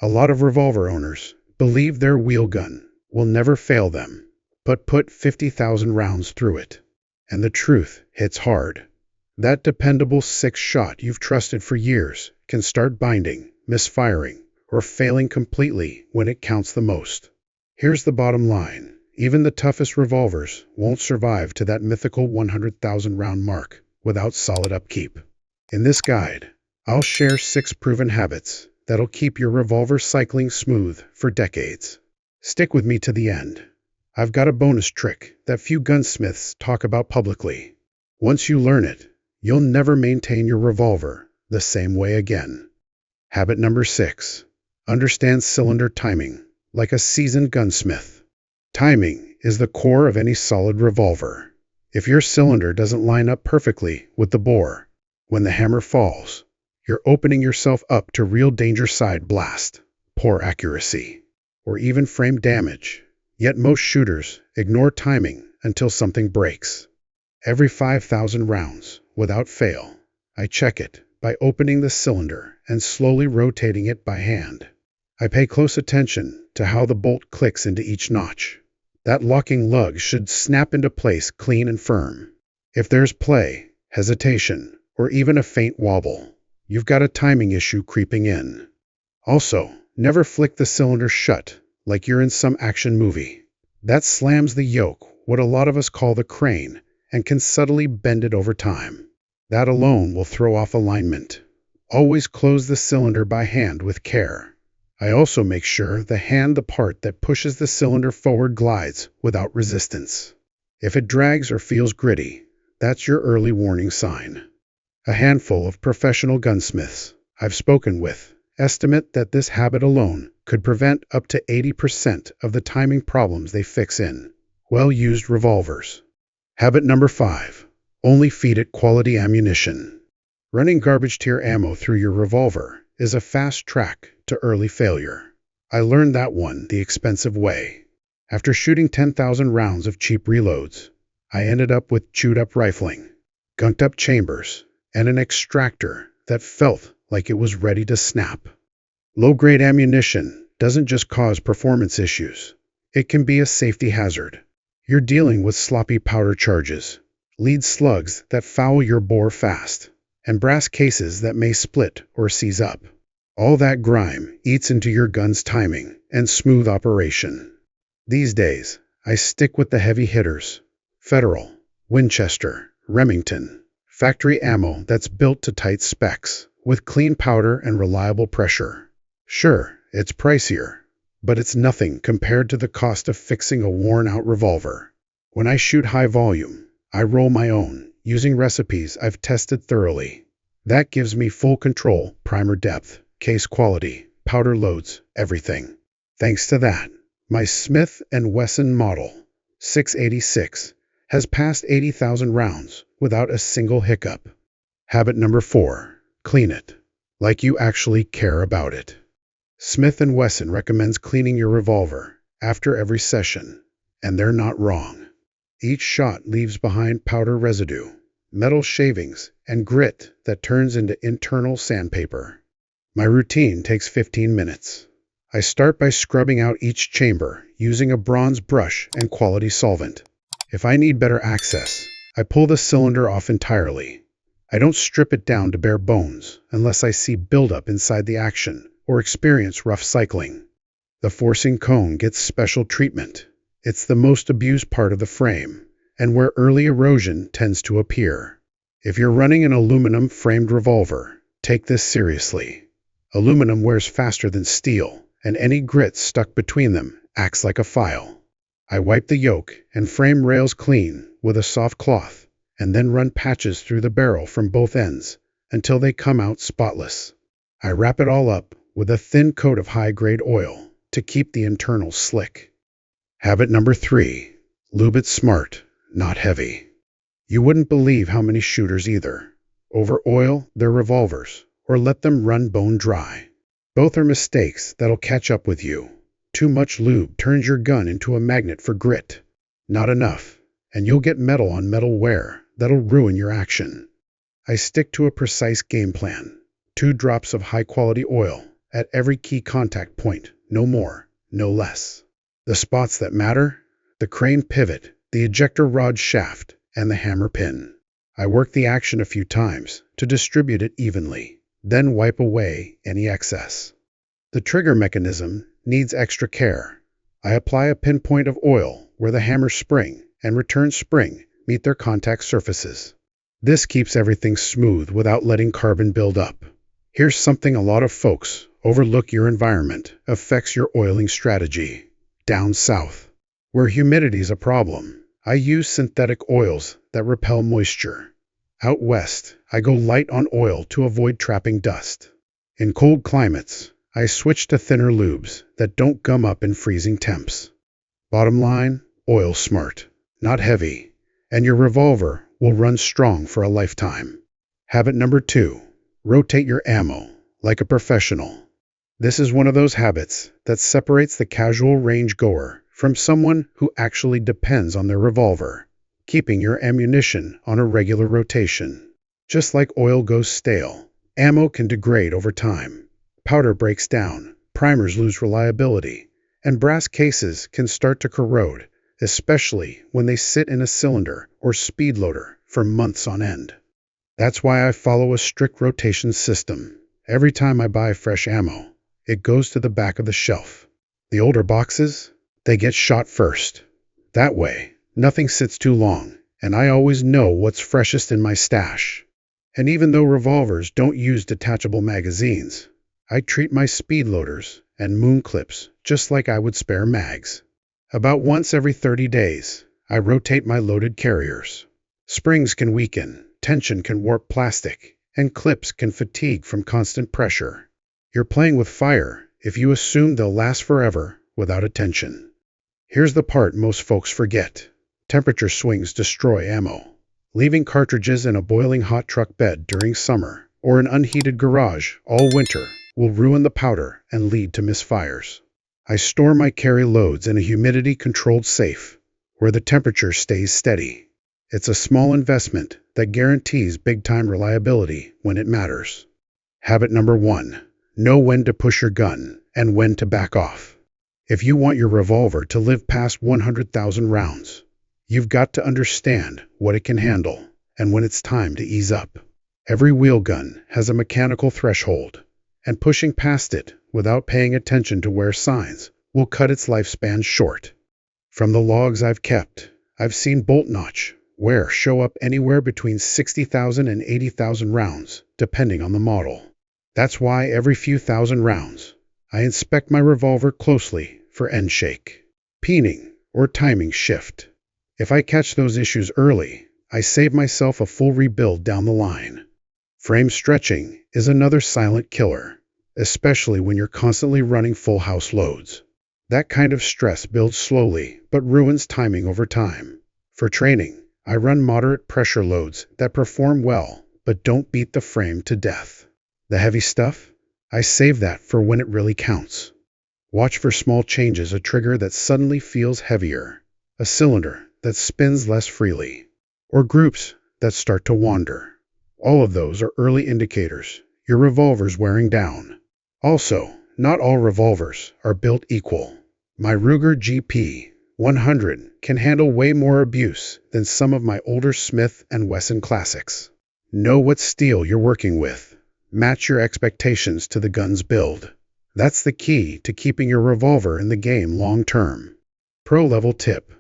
A lot of revolver owners believe their wheelgun will never fail them, but put 50,000 rounds through it. And the truth hits hard. That dependable six-shot you've trusted for years can start binding, misfiring, or failing completely when it counts the most. Here's the bottom line. Even the toughest revolvers won't survive to that mythical 100,000 round mark without solid upkeep. In this guide, I'll share 6 proven habits that'll keep your revolver cycling smooth for decades. Stick with me to the end. I've got a bonus trick that few gunsmiths talk about publicly. Once you learn it, you'll never maintain your revolver the same way again. Habit number 6. Understand cylinder timing like a seasoned gunsmith. Timing is the core of any solid revolver. If your cylinder doesn't line up perfectly with the bore, when the hammer falls, you're opening yourself up to real danger side blast, poor accuracy, or even frame damage. Yet most shooters ignore timing until something breaks. Every 5,000 rounds, without fail, I check it by opening the cylinder and slowly rotating it by hand. I pay close attention to how the bolt clicks into each notch. That locking lug should snap into place clean and firm. If there's play, hesitation, or even a faint wobble, you've got a timing issue creeping in. Also, never flick the cylinder shut like you're in some action movie. That slams the yoke, what a lot of us call the crane, and can subtly bend it over time. That alone will throw off alignment. Always close the cylinder by hand with care. I also make sure the part that pushes the cylinder forward glides without resistance. If it drags or feels gritty, that's your early warning sign. A handful of professional gunsmiths I've spoken with estimate that this habit alone could prevent up to 80% of the timing problems they fix in well-used revolvers. Habit number 5. Only feed it quality ammunition. Running garbage tier ammo through your revolver is a fast track to early failure. I learned that one the expensive way. After shooting 10,000 rounds of cheap reloads, I ended up with chewed-up rifling, gunked-up chambers, and an extractor that felt like it was ready to snap. Low-grade ammunition doesn't just cause performance issues. It can be a safety hazard. You're dealing with sloppy powder charges, lead slugs that foul your bore fast, and brass cases that may split or seize up. All that grime eats into your gun's timing and smooth operation. These days, I stick with the heavy hitters: Federal, Winchester, Remington, factory ammo that's built to tight specs, with clean powder and reliable pressure. Sure, it's pricier, but it's nothing compared to the cost of fixing a worn-out revolver. When I shoot high volume, I roll my own, using recipes I've tested thoroughly. That gives me full control: primer depth, case quality, powder loads, everything. Thanks to that, my Smith & Wesson Model 686 has passed 80,000 rounds without a single hiccup. Habit number 4. Clean it like you actually care about it. Smith & Wesson recommends cleaning your revolver after every session, and they're not wrong. Each shot leaves behind powder residue, metal shavings, and grit that turns into internal sandpaper. My routine takes 15 minutes. I start by scrubbing out each chamber using a bronze brush and quality solvent. If I need better access, I pull the cylinder off entirely. I don't strip it down to bare bones unless I see buildup inside the action or experience rough cycling. The forcing cone gets special treatment. It's the most abused part of the frame, and where early erosion tends to appear. If you're running an aluminum-framed revolver, take this seriously. Aluminum wears faster than steel, and any grit stuck between them acts like a file. I wipe the yoke and frame rails clean with a soft cloth, and then run patches through the barrel from both ends until they come out spotless. I wrap it all up with a thin coat of high-grade oil to keep the internals slick. Habit number 3. Lube it smart, not heavy. You wouldn't believe how many shooters either over-oil their revolvers or let them run bone dry. Both are mistakes that'll catch up with you. Too much lube turns your gun into a magnet for grit. Not enough, and you'll get metal on metal wear that'll ruin your action. I stick to a precise game plan: 2 drops of high-quality oil at every key contact point, no more, no less. The spots that matter: the crane pivot, the ejector rod shaft, and the hammer pin. I work the action a few times to distribute it evenly, then wipe away any excess. The trigger mechanism needs extra care. I apply a pinpoint of oil where the hammer spring and return spring meet their contact surfaces. This keeps everything smooth without letting carbon build up. Here's something a lot of folks overlook: your environment affects your oiling strategy. Down south, where humidity is a problem, I use synthetic oils that repel moisture. Out west, I go light on oil to avoid trapping dust. In cold climates, I switch to thinner lubes that don't gum up in freezing temps. Bottom line: oil smart, not heavy, and your revolver will run strong for a lifetime. Habit number 2. Rotate your ammo like a professional. This is one of those habits that separates the casual range goer from someone who actually depends on their revolver, keeping your ammunition on a regular rotation. Just like oil goes stale, ammo can degrade over time. Powder breaks down, primers lose reliability, and brass cases can start to corrode, especially when they sit in a cylinder or speed loader for months on end. That's why I follow a strict rotation system. Every time I buy fresh ammo, it goes to the back of the shelf. The older boxes, they get shot first. That way, nothing sits too long, and I always know what's freshest in my stash. And even though revolvers don't use detachable magazines, I treat my speed loaders and moon clips just like I would spare mags. About once every 30 days, I rotate my loaded carriers. Springs can weaken, tension can warp plastic, and clips can fatigue from constant pressure. You're playing with fire if you assume they'll last forever without attention. Here's the part most folks forget: temperature swings destroy ammo. Leaving cartridges in a boiling hot truck bed during summer or an unheated garage all winter will ruin the powder and lead to misfires. I store my carry loads in a humidity-controlled safe where the temperature stays steady. It's a small investment that guarantees big-time reliability when it matters. Habit number 1. Know when to push your gun and when to back off. If you want your revolver to live past 100,000 rounds, you've got to understand what it can handle and when it's time to ease up. Every wheelgun has a mechanical threshold, and pushing past it without paying attention to wear signs will cut its lifespan short. From the logs I've kept, I've seen bolt notch wear show up anywhere between 60,000 and 80,000 rounds, depending on the model. That's why every few thousand rounds, I inspect my revolver closely for end shake, peening, or timing shift. If I catch those issues early, I save myself a full rebuild down the line. Frame stretching is another silent killer, especially when you're constantly running full house loads. That kind of stress builds slowly but ruins timing over time. For training, I run moderate pressure loads that perform well but don't beat the frame to death. The heavy stuff? I save that for when it really counts. Watch for small changes: a trigger that suddenly feels heavier, a cylinder that spins less freely, or groups that start to wander. All of those are early indicators your revolver's wearing down. Also, not all revolvers are built equal. My Ruger GP 100 can handle way more abuse than some of my older Smith & Wesson classics. Know what steel you're working with. Match your expectations to the gun's build. That's the key to keeping your revolver in the game long term. Pro level tip: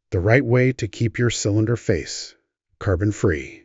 the right way to keep your cylinder face carbon-free.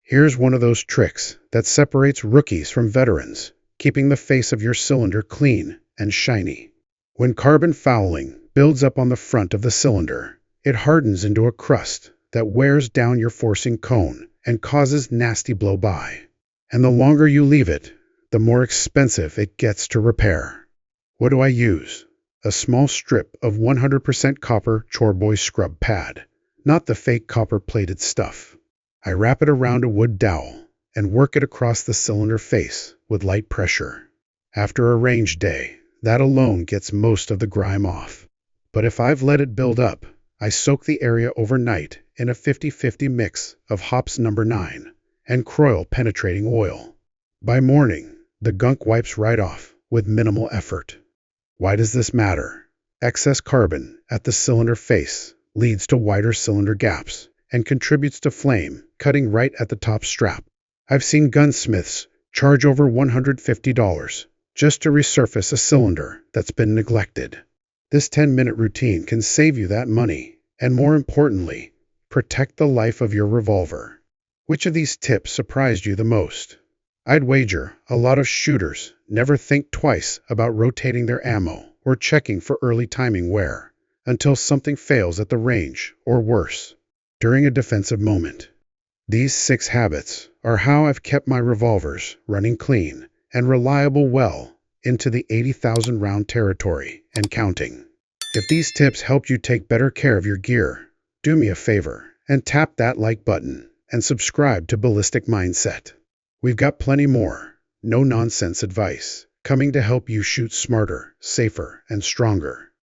Here's one of those tricks that separates rookies from veterans, keeping the face of your cylinder clean and shiny. When carbon fouling builds up on the front of the cylinder, it hardens into a crust that wears down your forcing cone and causes nasty blow-by. And the longer you leave it, the more expensive it gets to repair. What do I use? A small strip of 100% copper Chorboy scrub pad, not the fake copper-plated stuff. I wrap it around a wood dowel and work it across the cylinder face with light pressure. After a range day, that alone gets most of the grime off. But if I've let it build up, I soak the area overnight in a 50-50 mix of hops No. 9 and Croyle penetrating oil. By morning, the gunk wipes right off with minimal effort. Why does this matter? Excess carbon at the cylinder face leads to wider cylinder gaps and contributes to flame cutting right at the top strap. I've seen gunsmiths charge over $150 just to resurface a cylinder that's been neglected. This 10-minute routine can save you that money and, more importantly, protect the life of your revolver. Which of these tips surprised you the most? I'd wager a lot of shooters never think twice about rotating their ammo or checking for early timing wear until something fails at the range, or worse, during a defensive moment. These 6 habits are how I've kept my revolvers running clean and reliable well into the 80,000 round territory and counting. If these tips helped you take better care of your gear, do me a favor and tap that like button and subscribe to Ballistic Mindset. We've got plenty more no-nonsense advice coming to help you shoot smarter, safer, and stronger.